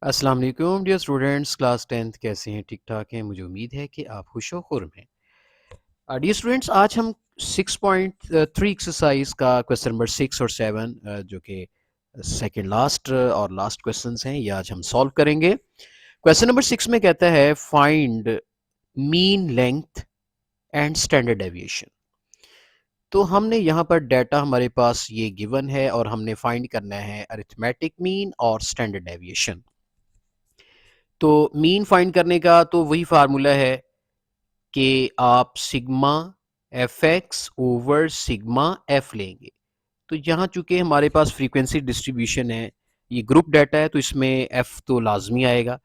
अस्सलाम वालेकुम dear students, class 10th कैसे हैं? ठीक ठाक हैं? मुझे उम्मीद है कि आप खुश हो खुर्म हैं। डियर स्टूडेंट्स, आज हम 6.3 एक्सरसाइज का क्वेश्चन नंबर 6 और 7 जो कि सेकंड लास्ट और लास्ट क्वेश्चंस हैं, ये आज हम सॉल्व करेंगे। क्वेश्चन नंबर 6 में कहता है find mean length and standard deviation. तो हमने यहाँ पर डाटा हमारे पास ये गिवन है और हमने फाइंड करना है अरिथमेटिक मीन और स्टैंडर्ड डेविएशन। तो मीन फाइंड करने का तो वही फार्मूला है कि आप sigma F X over sigma F लेंगे। तो यहाँ चूंकि हमारे पास फ्रीक्वेंसी डिस्ट्रीब्यूशन है, ये ग्रुप डाटा है, तो इसमें एफ तो लाजमी आएगा।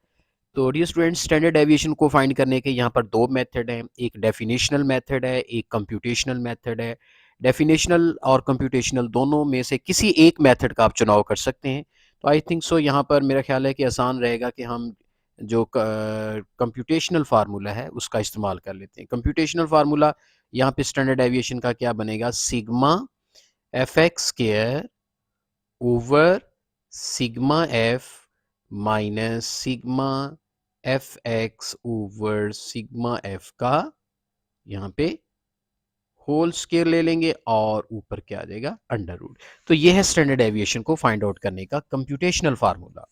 तो डियर स्टूडेंट, स्टैंडर्ड डेविएशन को फाइंड करने के यहाँ पर दो मेथड हैं, एक डेफिनेशनल मेथड है, एक कंप्यूटेशनल मेथड है। डेफिनेशनल और कंप्यूटेशनल दोनों में से किसी एक मेथड का आप चुनाव कर सकते हैं। तो आई थिंक सो यहाँ पर मेरा ख्याल है कि आसान रहेगा कि हम जो कंप्यूटेशनल फार्मूला है उसका इस्तेमाल कर लेते हैं। कंप्यूटेशनल फार्मूला यहाँ पे स्टैंडर्ड डेविएशन का क्या बनेगा? Sigma F x square over sigma F minus sigma F X over sigma F का यहाँ पे होल स्केयर ले लेंगे और ऊपर क्या आ जाएगा? Under root. तो ये है स्टैंडर्ड डेविएशन को फाइंड आउट करने का कंप्यूटेशनल फार्मूला।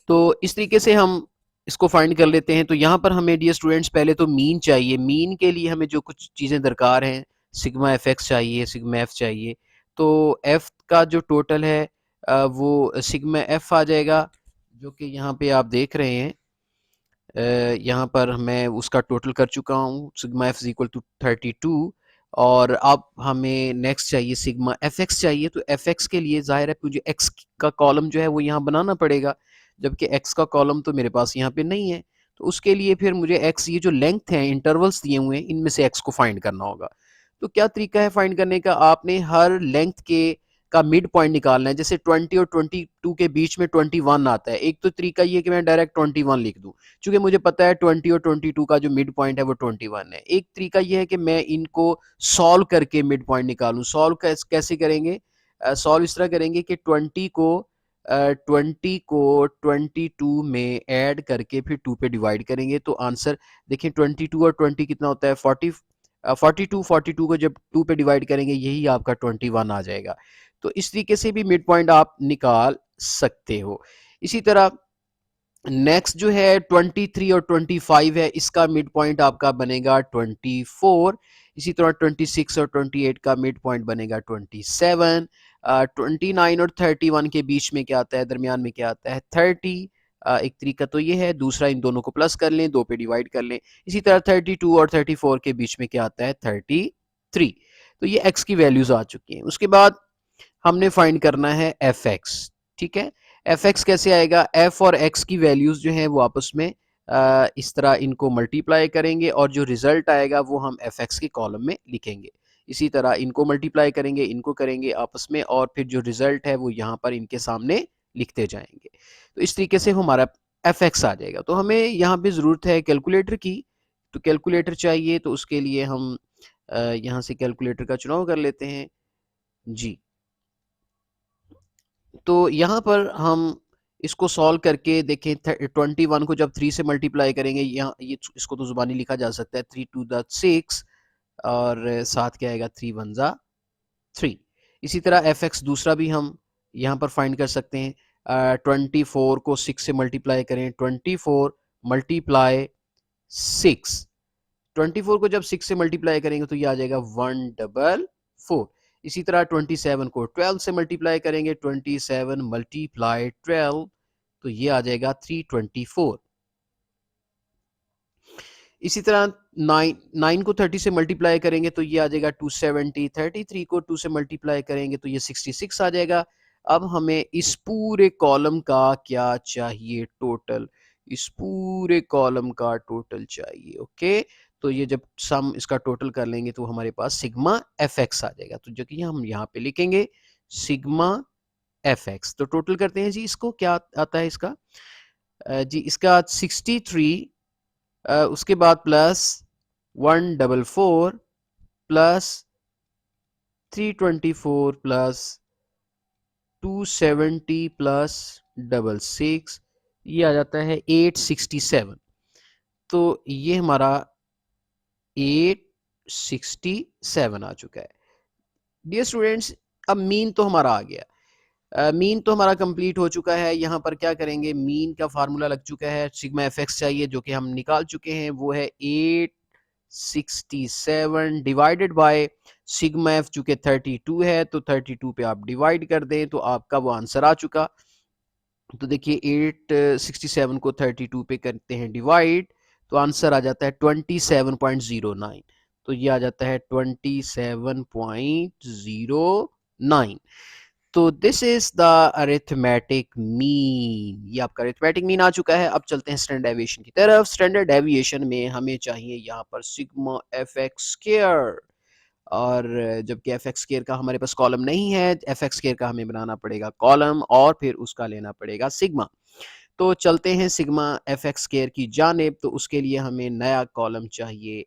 तो इस तरीके से हम इसको फाइंड कर लेते हैं। तो यहाँ पर हमें डियर स्टूडेंट्स पहले तो मीन चाहिए। मीन के लिए हमें जो कुछ चीज़ें दरकार हैं, सिग्मा एफ एक्स चाहिए, सिग्मा एफ चाहिए। तो एफ का जो टोटल है वो सिग्मा एफ आ जाएगा, जो कि यहाँ पे आप देख रहे हैं। यहाँ पर मैं उसका टोटल कर चुका हूँ, sigma F is equal to 32। और अब हमें नेक्स्ट चाहिए सिग्मा एफ एक्स चाहिए। तो एफ एक्स के लिए जाहिर है मुझे एक्स का कॉलम जो है वो यहाँ बनाना पड़ेगा, जबकि एक्स का कॉलम तो मेरे पास यहाँ पे नहीं है। तो उसके लिए फिर मुझे एक्स, ये जो लेंथ है, इंटरवल्स दिए हुए हैं, इनमें से एक्स को फाइंड करना होगा। तो क्या तरीका है फाइंड करने का? आपने हर लेंथ के का मिड पॉइंट निकालना है। जैसे 20 और 22 के बीच में 21 आता है। एक तो तरीका ये है कि मैं डायरेक्ट 21 लिख दूं, चूंकि मुझे पता है 20 और 22 का जो मिड पॉइंट है वो 21 है। एक तरीका यह है कि मैं इनको सॉल्व करके मिड पॉइंट निकालूं। सॉल्व कैसे करेंगे? सॉल्व इस तरह करेंगे कि 20 को 22 में ऐड करके फिर 2 पे डिवाइड करेंगे। तो आंसर देखें, 22 और 20 कितना होता है? 42 को जब 2 पे डिवाइड करेंगे यही आपका 21 आ जाएगा। तो इस तरीके से भी मिड पॉइंट आप निकाल सकते हो। इसी तरह नेक्स्ट जो है 23 और 25 है, इसका मिड पॉइंट आपका बनेगा 24। इसी तरह 26 और 28 का मिड पॉइंट बनेगा 27। 29 और 31 के बीच में क्या आता है? दरमियान में क्या आता है? 30। एक तरीका तो ये है, दूसरा इन दोनों को प्लस कर लें, 2 पे डिवाइड कर लें। इसी तरह 32 और 34 के बीच में क्या आता है? 33। तो ये एक्स की वैल्यूज आ चुकी हैं। उसके बाद हमने फाइंड करना है एफ एक्स। ठीक है, एफ एक्स कैसे आएगा? एफ और एक्स की वैल्यूज जो हैं वो आपस में इस तरह इनको मल्टीप्लाई करेंगे और जो रिजल्ट आएगा वो हम एफ एक्स के कॉलम में लिखेंगे। इसी तरह इनको मल्टीप्लाई करेंगे, इनको करेंगे आपस में, और फिर जो रिजल्ट है वो यहाँ पर इनके सामने लिखते जाएंगे। तो इस तरीके से हमारा एफ एक्स आ जाएगा। तो हमें यहाँ पे ज़रूरत है कैलकुलेटर की। तो कैलकुलेटर चाहिए, तो उसके लिए हम यहाँ से कैलकुलेटर का चुनाव कर लेते हैं जी। तो यहाँ पर हम इसको सॉल्व करके देखें। 21 को जब 3 से मल्टीप्लाई करेंगे, यहाँ ये इसको तो जुबानी लिखा जा सकता है 3 टू द 6, और साथ क्या आएगा? 3 वन ज़ा 3। इसी तरह एफ एक्स दूसरा भी हम यहाँ पर फाइंड कर सकते हैं। 24 को 6 से मल्टीप्लाई करें, 24 मल्टीप्लाई 6। 24 को जब 6 से मल्टीप्लाई करेंगे तो ये आ जाएगा 144। इसी तरह 27 को 12 से मल्टीप्लाई करेंगे, 27 मल्टीप्लाई 12, तो ये आ जाएगा 324। इसी तरह 9 को 30 से मल्टीप्लाई करेंगे तो ये आ जाएगा 270। 33 को 2 से मल्टीप्लाई करेंगे तो ये 66 आ जाएगा। अब हमें इस पूरे कॉलम का क्या चाहिए? टोटल। इस पूरे कॉलम का टोटल चाहिए। ओके, तो ये जब सम इसका टोटल कर लेंगे तो हमारे पास सिग्मा एफ एक्स आ जाएगा। तो जो कि हम यहाँ पे लिखेंगे सिग्मा एफ एक्स। तो टोटल करते हैं जी, इसको क्या आता है इसका? जी इसका 63, उसके बाद प्लस 144 प्लस 324 प्लस 270 प्लस 66, ये आ जाता है 867। तो ये हमारा 867 आ चुका है। डियर स्टूडेंट्स, अब मीन तो हमारा आ गया, मीन तो हमारा कंप्लीट हो चुका है। यहाँ पर क्या करेंगे, मीन का फार्मूला लग चुका है, सिग्मा एफ एक्स चाहिए जो कि हम निकाल चुके हैं, वो है 867 डिवाइडेड बाय सिग्मा एफ चूंकि 32 है, तो 32 पे आप डिवाइड कर दें तो आपका वो आंसर आ चुका। तो देखिए 867 को 32 पे करते हैं डिवाइड, तो आंसर आ जाता है 27.09। तो ये आ जाता है 27.09। तो this is the arithmetic mean, ये आपका अरिथमेटिक मीन आ चुका है। अब चलते हैं स्टैंडर्ड डेविएशन की तरफ। स्टैंडर्ड डेविएशन में हमें चाहिए यहाँ पर सिग्मा एफ एक्स स्क्वायर, और जबकि एफ एक्स स्क्वायर का हमारे पास कॉलम नहीं है, एफ एक्स स्क्वायर का हमें बनाना पड़ेगा कॉलम और फिर उसका लेना पड़ेगा सिग्मा। तो चलते हैं सिग्मा एफ एक्स स्क्वायर की जानिब। तो उसके लिए हमें नया कॉलम चाहिए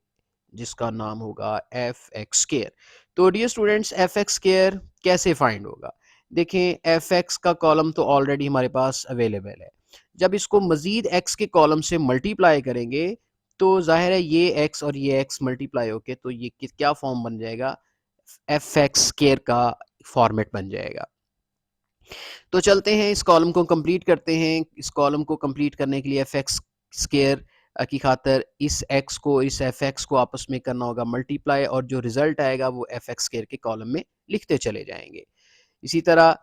जिसका नाम होगा एफ एक्स स्क्वायर। तो dear students, F X square कैसे फाइंड होगा? देखें, एफ एक्स का कॉलम तो ऑलरेडी हमारे पास अवेलेबल है। जब इसको मजीद एक्स के कॉलम से मल्टीप्लाई करेंगे तो जाहिर है ये एक्स और ये एक्स मल्टीप्लाई होके तो ये क्या फॉर्म बन जाएगा, एफ एक्स स्क्वायर का फॉर्मेट बन जाएगा। तो चलते हैं इस कॉलम को कंप्लीट करते हैं। इस कॉलम को कंप्लीट करने के लिए एफ एक्स स्क्वायर की खातर इस एक्स को इस एफ एक्स को आपस में करना होगा मल्टीप्लाई, और जो रिजल्ट आएगा वो एफ एक्स स्क्वायर के कॉलम में लिखते चले जाएंगे। इसी तरह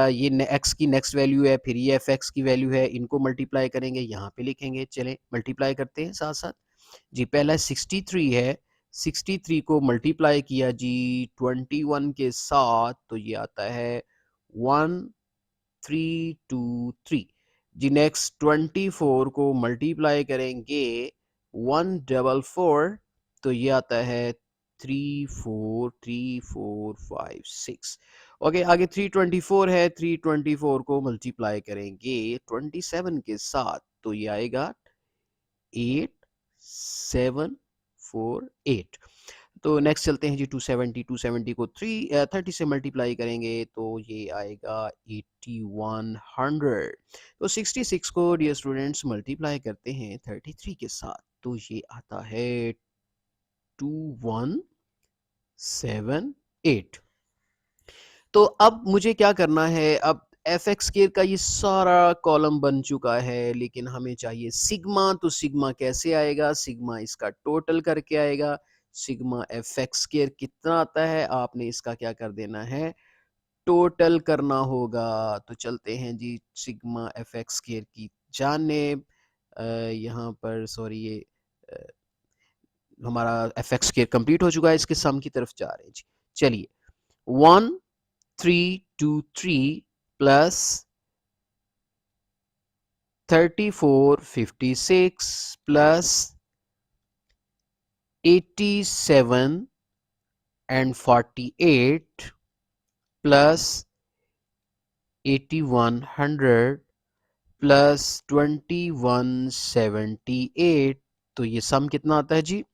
ये एक्स की नेक्स्ट वैल्यू है, फिर ये एफ एक्स की वैल्यू है, इनको मल्टीप्लाई करेंगे, यहाँ पे लिखेंगे। चलें मल्टीप्लाई करते हैं साथ साथ। जी पहला 63 है, 63 को मल्टीप्लाई किया जी 21 के साथ, तो ये आता है 1323। जी नेक्स्ट 24 को मल्टीप्लाई करेंगे 144, तो ये आता है 343456। ओके, आगे 324 है, 324 को मल्टीप्लाई करेंगे 27 के साथ, तो ये आएगा 8748। तो नेक्स्ट चलते हैं जी 270, 270 को 30 से मल्टीप्लाई करेंगे तो ये आएगा 8100। तो 66 को डियर स्टूडेंट्स मल्टीप्लाई करते हैं 33 के साथ, तो ये आता है 2178। तो अब मुझे क्या करना है, अब एफ एक्स स्क्वायर का ये सारा कॉलम बन चुका है, लेकिन हमें चाहिए सिग्मा। तो सिग्मा कैसे आएगा, सिग्मा इसका टोटल करके आएगा। सिग्मा एफ एक्स स्क्वायर कितना आता है, आपने इसका क्या कर देना है, टोटल करना होगा। तो चलते हैं जी सिग्मा एफ एक्स स्क्वायर की जानिब। यहाँ पर सॉरी, ये हमारा एफ एक्स स्क्वायर कंप्लीट हो चुका है, इसके सम की तरफ जा रहे हैं जी। चलिए 1323 plus 3456 plus 87 and 48 plus 8100 plus 2178। तो ये सम कितना आता है जी?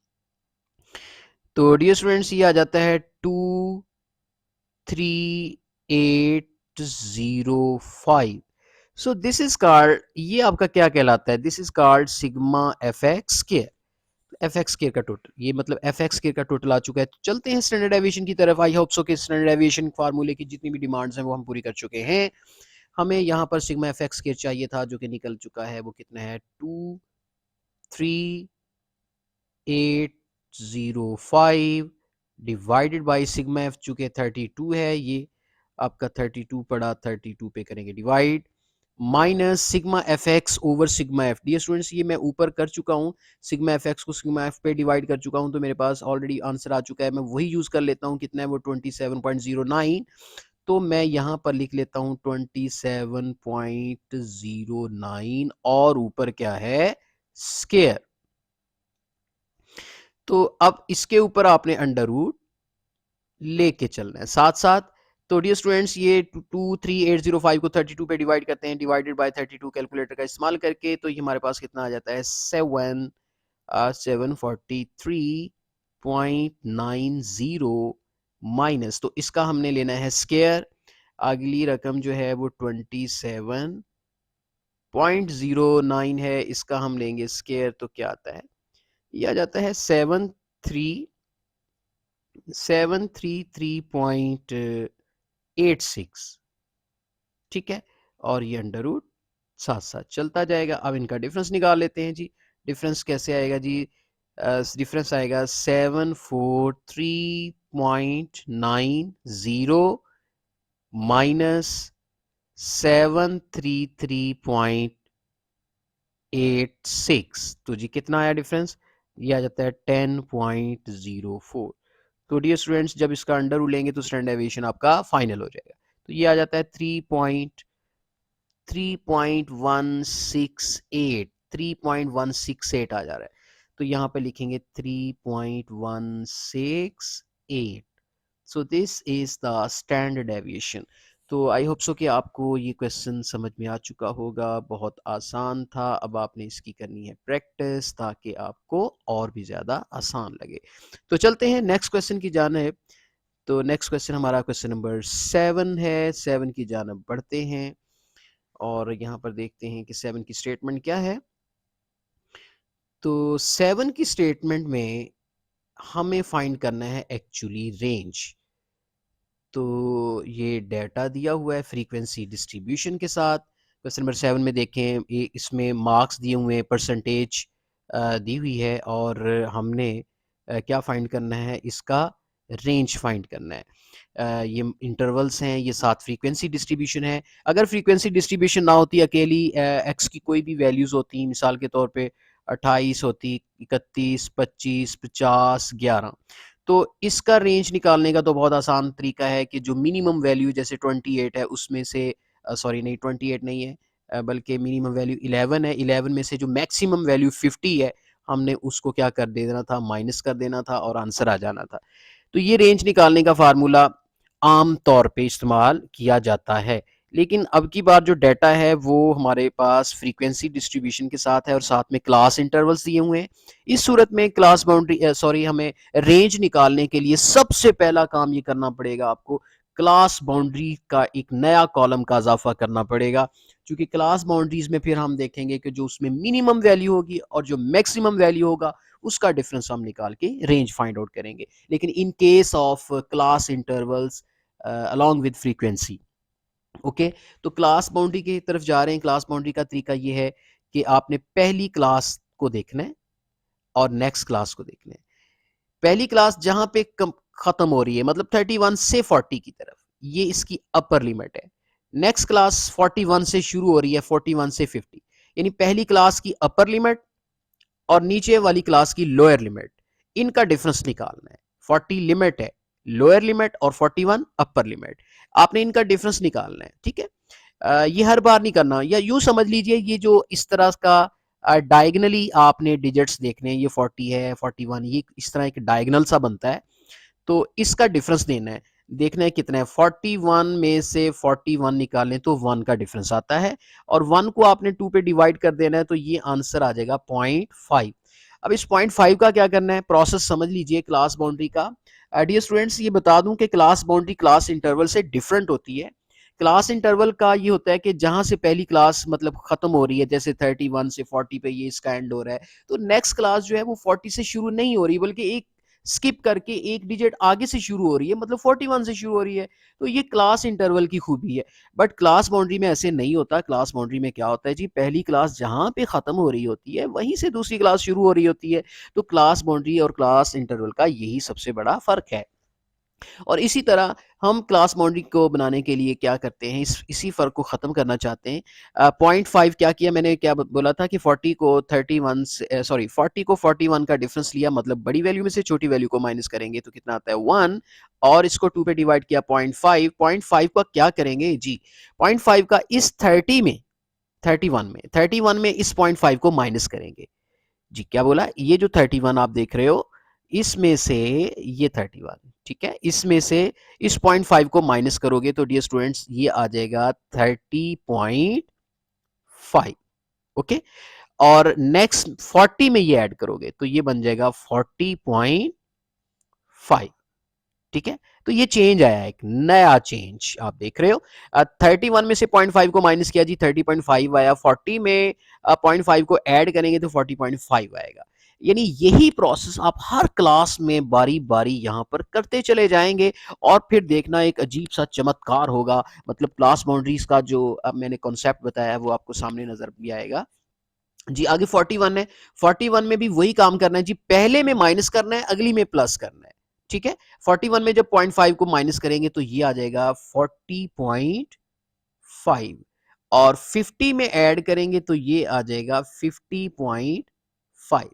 तो डियर स्टूडेंट्स, ये आ जाता है 23805। सो दिस इज कॉल्ड, ये आपका क्या कहलाता है, this is called sigma F X square. F X square का टोटल, ये मतलब एफ एक्स स्क्वायर का टोटल आ चुका है। तो चलते हैं स्टैंडर्ड डेविएशन की तरफ। आई होप सो कि स्टैंडर्ड डेविएशन फार्मूले की जितनी भी डिमांड्स हैं वो हम पूरी कर चुके हैं। हमें यहाँ पर सिग्मा एफ एक्स स्क्वायर चाहिए था जो कि निकल चुका है। वो कितना है, 23805 डिवाइडेड बाई सिग्मा एफ चूंकि 32 है, ये आपका 32 पड़ा, 32 पे करेंगे divide, minus sigma F X over sigma F. Dear students, ये मैं ऊपर कर चुका हूँ, सिग्मा एफ एक्स को सिग्मा एफ पे डिवाइड कर चुका हूँ, तो मेरे पास ऑलरेडी आंसर आ चुका है। मैं वही यूज कर लेता हूँ, कितना है वो 27.09। तो मैं यहाँ पर लिख लेता हूँ 27.09 और ऊपर क्या है, स्केयर। तो अब इसके ऊपर आपने अंडर रूट लेके चलना है साथ साथ। तो डियर स्टूडेंट्स, ये 23805 को 32 पे डिवाइड करते हैं, डिवाइडेड बाय 32 कैलकुलेटर का इस्तेमाल करके, तो ये हमारे पास कितना आ जाता है, 743.90 माइनस, तो इसका हमने लेना है स्केयर। अगली रकम जो है वो 27.09 है, इसका हम लेंगे स्केयर तो क्या आता है, ये आ जाता है 733.86, ठीक है। और ये अंडर रूट साथ साथ चलता जाएगा। अब इनका डिफरेंस निकाल लेते हैं जी। डिफरेंस कैसे आएगा जी, डिफरेंस आएगा 743.90 माइनस 733.86, तो जी कितना आया डिफरेंस, ये आ जाता है 10.04। तो डियर स्टूडेंट्स, जब इसका अंडर रूट लेंगे तो स्टैंडर्ड डेविएशन आपका फाइनल हो जाएगा। तो ये आ जाता है 3.168 आ जा रहा है। तो यहाँ पे लिखेंगे 3.168। So this is the standard deviation. तो आई होप सो कि आपको ये क्वेश्चन समझ में आ चुका होगा, बहुत आसान था। अब आपने इसकी करनी है प्रैक्टिस ताकि आपको और भी ज़्यादा आसान लगे। तो चलते हैं नेक्स्ट क्वेश्चन की जानिब। तो नेक्स्ट क्वेश्चन हमारा क्वेश्चन नंबर 7 है। 7 की जानिब बढ़ते हैं और यहाँ पर देखते हैं कि 7 की स्टेटमेंट क्या है। तो 7 की स्टेटमेंट में हमें फाइंड करना है एक्चुअली रेंज। तो ये डेटा दिया हुआ है फ्रीक्वेंसी डिस्ट्रीब्यूशन के साथ। क्वेश्चन नंबर 7 में देखें, इसमें मार्क्स दिए हुए हैं, परसेंटेज दी हुई है और हमने क्या फाइंड करना है, इसका रेंज फाइंड करना है। ये इंटरवल्स हैं, ये साथ फ्रीक्वेंसी डिस्ट्रीब्यूशन है। अगर फ्रीक्वेंसी डिस्ट्रीब्यूशन ना होती, अकेली एक्स की कोई भी वैल्यूज़ होती, मिसाल के तौर पे 28 होती, 31, 25, 50, 11, तो इसका रेंज निकालने का तो बहुत आसान तरीका है कि जो मिनिमम वैल्यू जैसे 28 है उसमें से सॉरी नहीं 28 नहीं है, बल्कि मिनिमम वैल्यू 11 है, 11 में से जो मैक्सिमम वैल्यू 50 है हमने उसको क्या कर देना था, माइनस कर देना था और आंसर आ जाना था। तो ये रेंज निकालने का फार्मूला आम तौर पे इस्तेमाल किया जाता है, लेकिन अब की बार जो डाटा है वो हमारे पास फ्रीक्वेंसी डिस्ट्रीब्यूशन के साथ है और साथ में क्लास इंटरवल्स दिए हुए हैं। इस सूरत में क्लास बाउंड्री सॉरी हमें रेंज निकालने के लिए सबसे पहला काम ये करना पड़ेगा, आपको क्लास बाउंड्री का एक नया कॉलम का इजाफा करना पड़ेगा, क्योंकि क्लास बाउंड्रीज में फिर हम देखेंगे कि जो उसमें मिनिमम वैल्यू होगी और जो मैक्सिमम वैल्यू होगा उसका डिफरेंस हम निकाल के रेंज फाइंड आउट करेंगे। लेकिन in case of class intervals along with frequency, okay, तो क्लास बाउंड्री की तरफ जा रहे हैं। क्लास बाउंड्री का तरीका ये है कि आपने पहली क्लास को देखना है और नेक्स्ट क्लास को देखना है। पहली क्लास जहां पे खत्म हो रही है, मतलब 31 से 40 की तरफ, ये इसकी अपर लिमिट है। नेक्स्ट क्लास 41 से शुरू हो रही है, 41 से 50, यानी पहली क्लास की अपर लिमिट और नीचे वाली क्लास की लोअर लिमिट, इनका डिफरेंस निकालना है। 40 लिमिट है, लोअर लिमिट, और 41 अपर लिमिट, आपने इनका डिफरेंस निकालना है, ठीक है। ये हर बार नहीं करना, या यूं समझ लीजिए ये जो इस तरह का डायगनली आपने डिजिट्स देखने हैं, ये 40 है, 41, ये इस तरह एक डायगनल सा बनता है, तो इसका डिफरेंस देना है, देखना है कितना है। 41 में से 41 निकालें तो 1 का डिफरेंस आता है, और 1 को आपने 2 पे डिवाइड कर देना है, तो ये आंसर आ जाएगा 0.5। अब इस 0.5 का क्या करना है, प्रोसेस समझ लीजिए क्लास बाउंड्री का। डियर स्टूडेंट्स, ये बता दूं कि क्लास बाउंड्री क्लास इंटरवल से डिफरेंट होती है। क्लास इंटरवल का ये होता है कि जहां से पहली क्लास मतलब खत्म हो रही है, जैसे 31 से 40 पे ये इसका एंड हो रहा है, तो नेक्स्ट क्लास जो है वो 40 से शुरू नहीं हो रही, बल्कि एक स्किप करके एक डिजिट आगे से शुरू हो रही है, मतलब 41 से शुरू हो रही है। तो ये क्लास इंटरवल की खूबी है। बट क्लास बाउंड्री में ऐसे नहीं होता। क्लास बाउंड्री में क्या होता है जी, पहली क्लास जहां पे खत्म हो रही होती है वहीं से दूसरी क्लास शुरू हो रही होती है। तो क्लास बाउंड्री और क्लास इंटरवल का यही सबसे बड़ा फर्क है। और इसी तरह हम क्लास बाउंड्री को बनाने के लिए क्या करते हैं, इसी फ़र्क को ख़त्म करना चाहते हैं। 0.5 क्या किया मैंने, क्या बोला था कि 40 को 31 से सॉरी 40 को 41 का डिफरेंस लिया, मतलब बड़ी वैल्यू में से छोटी वैल्यू को माइनस करेंगे तो कितना आता है 1, और इसको 2 पे डिवाइड किया 0.5। 0.5 का क्या करेंगे जी, 0.5 का इस 31 में इस 0.5 को माइनस करेंगे। जी क्या बोला, ये जो 31 आप देख रहे हो, इसमें से ये 31, ठीक है, इसमें से इस 0.5 को माइनस करोगे तो डियर स्टूडेंट्स ये आ जाएगा 30.5, ओके। और नेक्स्ट 40 में ये ऐड करोगे तो ये बन जाएगा 40.5, ठीक है, तो ये चेंज आया है, एक नया चेंज आप देख रहे हो। 31 में से 0.5 को माइनस किया जी, 30.5 आया। 40 में 0.5 को ऐड करेंगे तो 40.5 आएगा। यानी यही प्रोसेस आप हर क्लास में बारी बारी यहाँ पर करते चले जाएंगे और फिर देखना एक अजीब सा चमत्कार होगा। मतलब क्लास बाउंड्रीज का जो अब मैंने कॉन्सेप्ट बताया है वो आपको सामने नजर भी आएगा जी। आगे 41 है, 41 में भी वही काम करना है जी, पहले में माइनस करना है, अगली में प्लस करना है। ठीक है, 41 में जब 0.5 को माइनस करेंगे तो ये आ जाएगा 40.5 और 50 में ऐड करेंगे तो ये आ जाएगा 50.5।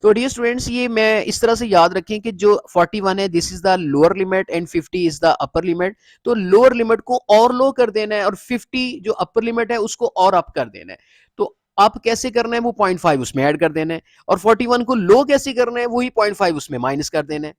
तो डियर स्टूडेंट्स, ये मैं इस तरह से याद रखें कि जो 41 है this is the lower limit and 50 is the upper limit. तो लोअर लिमिट को और लो कर देना है और 50 जो अपर लिमिट है उसको और अप कर देना है। तो अप कैसे करना है, वो 0.5 उसमें ऐड कर देना है, और 41 को लो कैसे करना है, वही 0.5 उसमें माइनस कर देना है।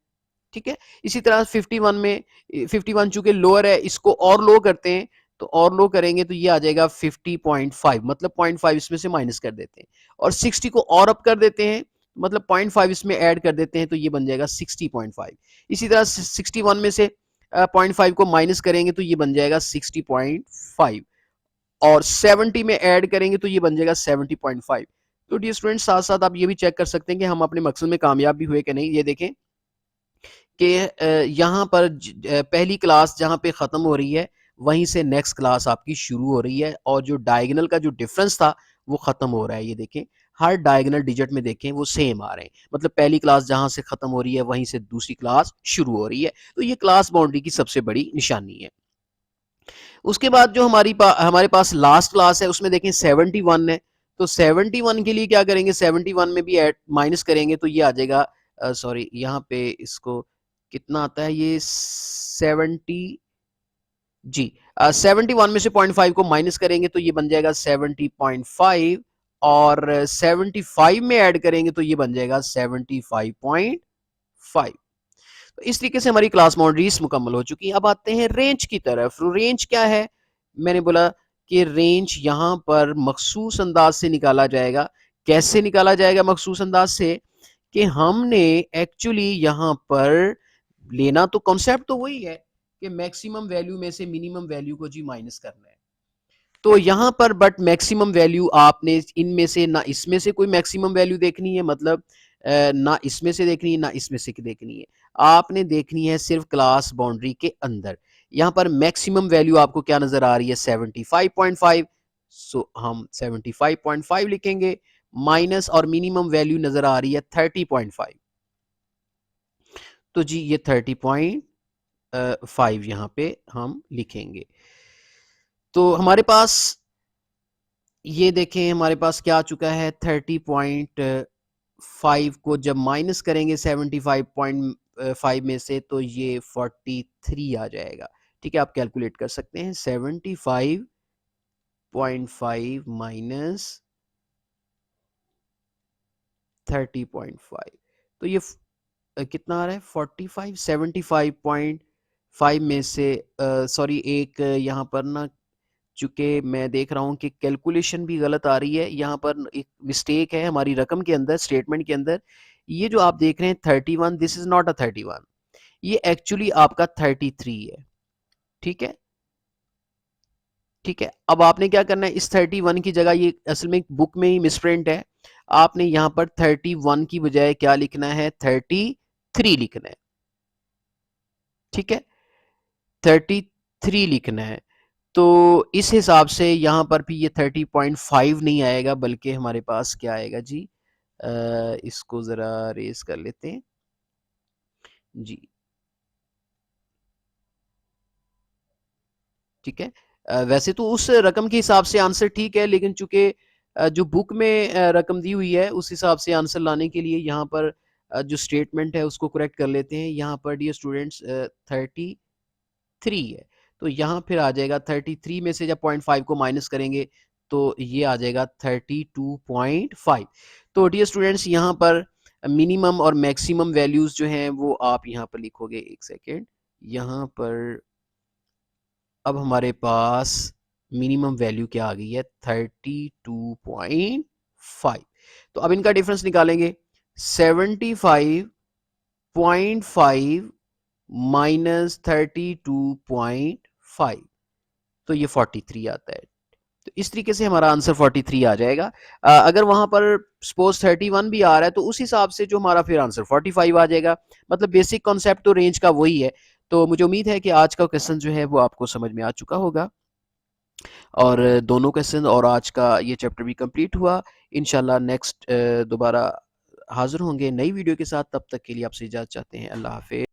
ठीक है, इसी तरह 51 में 51 चूंकि लोअर है, इसको और लो करते हैं, तो और लो करेंगे तो ये आ जाएगा 50.5, मतलब 0.5 इसमें से माइनस कर देते हैं, और 60 को और अप कर देते हैं, मतलब 0.5 इसमें ऐड कर देते हैं तो ये बन जाएगा 60.5। इसी तरह 61 में से 0.5 को माइनस करेंगे तो ये बन जाएगा 60.5, और 70 में ऐड करेंगे तो ये बन जाएगा 70.5। तो डियर स्टूडेंट्स, साथ साथ आप ये भी चेक कर सकते हैं कि हम अपने मकसद में कामयाब भी हुए कि नहीं। ये देखें कि यहाँ पर पहली क्लास जहाँ पे ख़त्म हो रही है वहीं से नेक्स्ट क्लास आपकी शुरू हो रही है, और जो डायगोनल का जो डिफरेंस था वो ख़त्म हो रहा है। ये देखें, हर डायगोनल डिजिट में देखें वो सेम आ रहे हैं, मतलब पहली क्लास जहाँ से ख़त्म हो रही है वहीं से दूसरी क्लास शुरू हो रही है। तो ये क्लास बाउंड्री की सबसे बड़ी निशानी है। उसके बाद जो हमारे पास लास्ट क्लास है उसमें देखें 71 है। तो 71 के लिए क्या करेंगे, 71 में भी ऐड माइनस करेंगे तो ये आ जाएगा, सॉरी यहाँ पे इसको कितना आता है ये 70 जी। 71 में से 0.5 को माइनस करेंगे तो ये बन जाएगा 70.5, और 75 में ऐड करेंगे तो ये बन जाएगा 75.5। तो इस तरीके से हमारी क्लास बाउंड्रीज मुकम्मल हो चुकी हैं। अब आते हैं रेंज की तरफ। रेंज क्या है, मैंने बोला कि रेंज यहाँ पर मखसूस अंदाज से निकाला जाएगा। कैसे निकाला जाएगा मखसूस अंदाज से, कि हमने एक्चुअली यहाँ पर लेना तो कॉन्सेप्ट तो वही है कि मैक्सिमम वैल्यू में से मिनिमम वैल्यू को जी माइनस करना है। तो यहाँ पर बट मैक्सिमम वैल्यू आपने इनमें से ना इसमें से कोई मैक्सिमम वैल्यू देखनी है, मतलब ना इसमें से देखनी है ना इसमें से देखनी है, आपने देखनी है सिर्फ क्लास बाउंड्री के अंदर। यहाँ पर मैक्सिमम वैल्यू आपको क्या नजर आ रही है, 75.5। सो हम 75.5 लिखेंगे, माइनस और मिनिमम वैल्यू नजर आ रही है 30.5। तो जी ये 30.5 यहाँ पे हम लिखेंगे। तो हमारे पास ये देखें, हमारे पास क्या आ चुका है, 30.5 को जब माइनस करेंगे 75.5 में से तो ये 43 आ जाएगा। ठीक है, आप कैलकुलेट कर सकते हैं, 75.5 माइनस 30.5, तो ये कितना आ रहा है 45। 75.5 में से सॉरी एक यहाँ पर ना, चूंकि मैं देख रहा हूँ कि कैलकुलेशन भी गलत आ रही है, यहाँ पर एक मिस्टेक है हमारी रकम के अंदर, स्टेटमेंट के अंदर। ये जो आप देख रहे हैं 31, दिस इज नॉट अ 31, ये एक्चुअली आपका 33 है। ठीक है, ठीक है, अब आपने क्या करना है, इस 31 की जगह, ये असल में बुक में ही मिसप्रिंट है, आपने यहाँ पर 31 की बजाय क्या लिखना है, 33 लिखना है। ठीक है, 33 लिखना है। तो इस हिसाब से यहाँ पर भी ये 30.5 नहीं आएगा, बल्कि हमारे पास क्या आएगा जी, इसको ज़रा रेस कर लेते हैं जी। ठीक है, वैसे तो उस रकम के हिसाब से आंसर ठीक है, लेकिन चूंकि जो बुक में रकम दी हुई है उस हिसाब से आंसर लाने के लिए यहाँ पर जो स्टेटमेंट है उसको करेक्ट कर लेते हैं। यहाँ पर डियर स्टूडेंट्स 33 है, तो यहाँ फिर आ जाएगा 33 में से जब 0.5 को माइनस करेंगे तो ये आ जाएगा 32.5। तो डियर स्टूडेंट्स, यहाँ पर मिनिमम और मैक्सिमम वैल्यूज जो हैं वो आप यहाँ पर लिखोगे, एक सेकेंड, यहाँ पर अब हमारे पास मिनिमम वैल्यू क्या आ गई है, 32.5। तो अब इनका डिफरेंस निकालेंगे, 75.5 -32.5, तो ये 43 आता है। तो इस तरीके से हमारा आंसर 43 आ जाएगा। अगर वहाँ पर सपोज 31 भी आ रहा है तो उस हिसाब से जो हमारा फिर आंसर 45 आ जाएगा। मतलब बेसिक कॉन्सेप्ट तो रेंज का वही है। तो मुझे उम्मीद है कि आज का क्वेश्चन जो है वो आपको समझ में आ चुका होगा, और दोनों क्वेश्चन और आज का ये चैप्टर भी कंप्लीट हुआ। इंशाल्लाह नेक्स्ट दोबारा हाजिर होंगे नई वीडियो के साथ। तब तक के लिए आपसे इजाज़त चाहते हैं। अल्लाह हाफ़िज़।